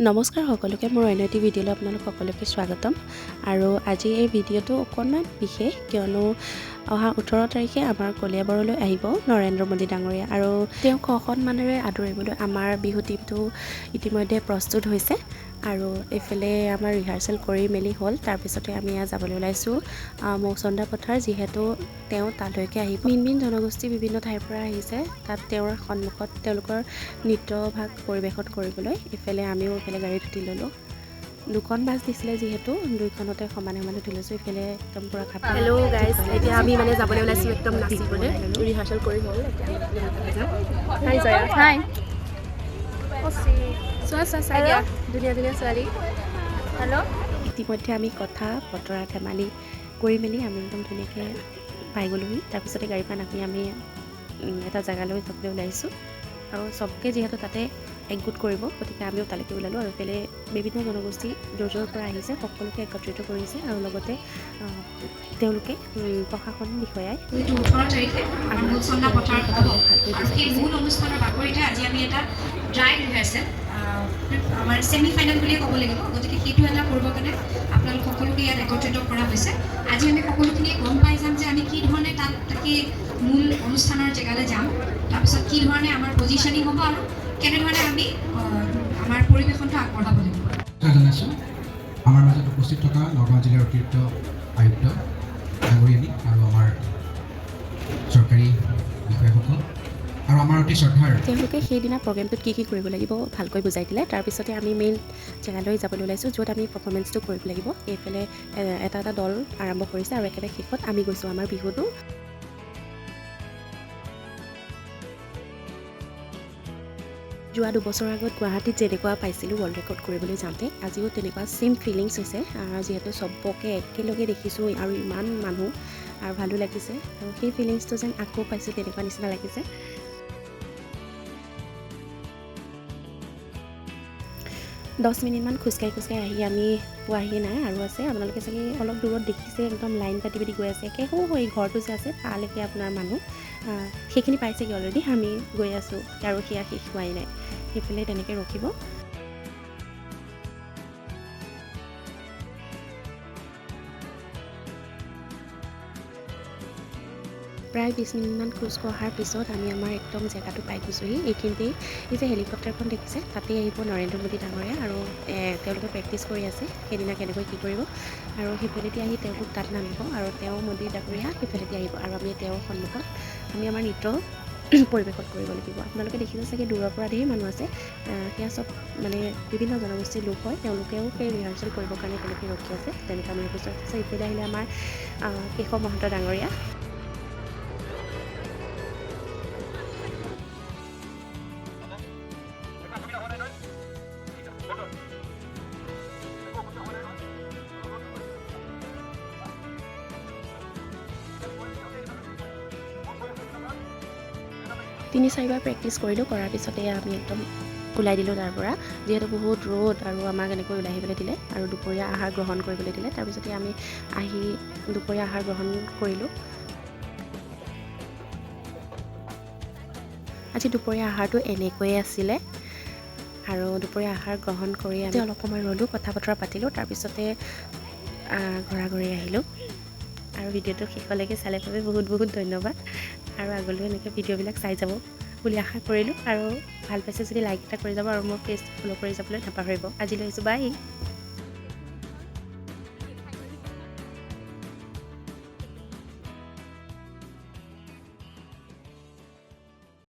নমস্কাৰ সকলোকে মোৰ অন্য এটি ভিডিঅ'লৈ আপোনালোক সকলোকে স্বাগতম আৰু আজি এই ভিডিঅ'টো অকণমান বিশেষ কিয়নো অহা 18 তাৰিখে আমাৰ কলিয়াবৰলৈ আহিব নৰেন্দ্ৰ মোদী ডাঙৰীয়া আৰু তেওঁক সন্মানেৰে আদৰিবলৈ আমাৰ বিহু টিমটো ইতিমধ্যে প্ৰস্তুত হৈছে আৰু এইফালে আমাৰ ৰিহাৰ্চেল কৰি মেলি হ'ল তাৰপিছতে আমি যাবলৈ ওলাইছোঁ মৌচন্দা পথাৰ যিহেতু তেওঁ তালৈকে আহিব ভিন জনগোষ্ঠী বিভিন্ন ঠাইৰ পৰা আহিছে তাত তেওঁৰ সন্মুখত তেওঁলোকৰ নৃত্যভাগ পৰিৱেশন কৰিবলৈ ইফালে আমিও ইফালে গাড়ীত উঠি ল'লোঁ দুখন বাছ দিছিলে যিহেতু দুইখনতে সমানে উঠি লৈছোঁ ইফালে একদম পূৰা খাপ হেল্ল' গাইজ এতিয়া আমি যাবলৈ ওলাইছোঁ একদম নাচিবলৈ ৰিহাৰ্চেল কৰি হ'ল হাই জয়া হাই চোৱা চাই দিয়া ধুনীয়া ছোৱালী হেল্ল' ইতিমধ্যে আমি কথা বতৰা ধেমালি কৰি মেলি আমি একদম ধুনীয়াকৈ পাই গ'লোহি তাৰপিছতে গাড়ীৰ পৰা নামি আমি এটা জেগালৈ যাবলৈ ওলাইছোঁ আৰু চবকে যিহেতু তাতে একগোট কৰিব গতিকে আমিও তালৈকে ওলালোঁ আৰু এইফালে বিভিন্ন জনগোষ্ঠী য'ৰ য'ৰ পৰা আহিছে সকলোকে একত্ৰিত কৰিছে আৰু লগতে তেওঁলোকে প্ৰশাসন বিষয়াই 18 তাৰিখে আমাৰ মৌচন্দা পথাৰত হ'ব আৰু এই মূল অনুষ্ঠানৰ বাকৰিতে আজি আমি এটা ড্ৰাই ৰিহাৰ্চেল আমাৰ ছেমি ফাইনেল বুলিয়ে ক'ব লাগিব গতিকে সেইটো এটা কৰিবৰ কাৰণে আপোনালোক সকলোকে ইয়াত একত্ৰিত কৰা হৈছে আজি আমি সকলোখিনি গম পাই যাম যে আমি কি ধৰণে তাকে মূল অনুষ্ঠানৰ জেগালৈ যাম তাৰপিছত কি ধৰণে আমাৰ পজিশ্যনিং হ'ব আৰু কেনেধৰণে আমি আমাৰ পৰিৱেশনটো আগবঢ়াব লাগিব জনাইছোঁ আমাৰ মাজত উপস্থিত থকা নগাঁও জিলাৰ অতিৰিক্ত আয়ুক্ত ডাঙৰীয়ানী আৰু আমাৰ চৰকাৰী বিষয়াসকল আৰু আমাৰ অতি শ্ৰদ্ধাৰ তেওঁলোকে সেইদিনা প্ৰগ্ৰেমটোত কি কৰিব লাগিব ভালকৈ বুজাই দিলে তাৰপিছতে আমি মেইন জেগালৈ যাবলৈ ওলাইছোঁ য'ত আমি পাৰফৰ্মেঞ্চটো কৰিব লাগিব এইফালে এটা দল আৰম্ভ কৰিছে আৰু একেবাৰে শেষত আমি গৈছোঁ আমাৰ বিহুটো যোৱা 2 বছৰ আগত গুৱাহাটীত যেনেকুৱা পাইছিলোঁ ৱৰ্ল্ড ৰেকৰ্ড কৰিবলৈ যাওঁতে আজিও তেনেকুৱা ছেইম ফিলিংছ হৈছে যিহেতু চবকে একেলগে দেখিছোঁ আৰু ইমান মানুহ আৰু ভালো লাগিছে আৰু সেই ফিলিংছটো যেন আকৌ পাইছোঁ তেনেকুৱা নিচিনা লাগিছে 10 মিনিটমান খোজকাঢ়ি আহি আমি পোৱাহি নাই আৰু আছে আপোনালোকে চাগে অলপ দূৰত দেখিছে একদম লাইন পাতি গৈ আছে একেও হয় ঘৰটো যে আছে তালৈকে আপোনাৰ মানুহ সেইখিনি পাইছেগৈ অলৰেডি আমি গৈ আছোঁ আৰু সেয়া শেষ হোৱাই নাই সেইফালে তেনেকৈ ৰখিব প্ৰায় 20 মিনিটমান খোজ কঢ়াৰ পিছত আমি আমাৰ একদম জেগাটো পাই গৈছোঁহি এইখিনিতেই এই যে হেলিকপ্টাৰখন দেখিছে তাতেই আহিব নৰেন্দ্ৰ মোদী ডাঙৰীয়া আৰু তেওঁলোকে প্ৰেক্টিছ কৰি আছে সেইদিনা কেনেকৈ কি কৰিব আৰু সেইফালেদি আহি তেওঁলোক তাত নামিব আৰু তেওঁ মোদী ডাঙৰীয়া সেইফালেদি আহিব আৰু আমি তেওঁৰ সন্মুখত আমি আমাৰ নৃত্য পৰিৱেশন কৰিব লাগিব আপোনালোকে দেখিছে চাগে দূৰৰ পৰা ধেৰ মানুহ আছে সেয়া চব মানে বিভিন্ন জনগোষ্ঠীৰ লোক হয় তেওঁলোকেও সেই ৰিহাৰ্চেল কৰিবৰ কাৰণে তেওঁলোকে ৰখি আছে তেনেকৈ আমি পিছত আছে ইফালে আহিলে আমাৰ কেশৱ মহন্ত ডাঙৰীয়া তিনি চাৰিবাৰ প্ৰেক্টিছ কৰিলোঁ কৰাৰ পিছতে আমি একদম ওলাই দিলোঁ তাৰ পৰা যিহেতু বহুত ৰ'দ আৰু আমাক এনেকৈ ওলাই আহিবলৈ দিলে আৰু দুপৰীয়া আহাৰ গ্ৰহণ কৰিবলৈ দিলে তাৰপিছতে আমি আহি দুপৰীয়া আহাৰ গ্ৰহণ কৰিলোঁ আজি দুপৰীয়া আহাৰটো এনেকৈয়ে আছিলে আৰু দুপৰীয়া আহাৰ গ্ৰহণ কৰি আমি অলপ সময় ৰ'লোঁ কথা বতৰা পাতিলোঁ তাৰপিছতে ঘৰা আহিলোঁ আৰু ভিডিঅ'টো শেষলৈকে চালে বাবে বহুত ধন্যবাদ আৰু আগলৈ এনেকৈ ভিডিঅ'বিলাক চাই যাব বুলি আশা কৰিলোঁ আৰু ভাল পাইছে যদি লাইক এটা কৰি যাব আৰু মোৰ পেজ ফ'ল' কৰি যাবলৈ নাপাহৰিব আজিলৈ আহিছোঁ বাই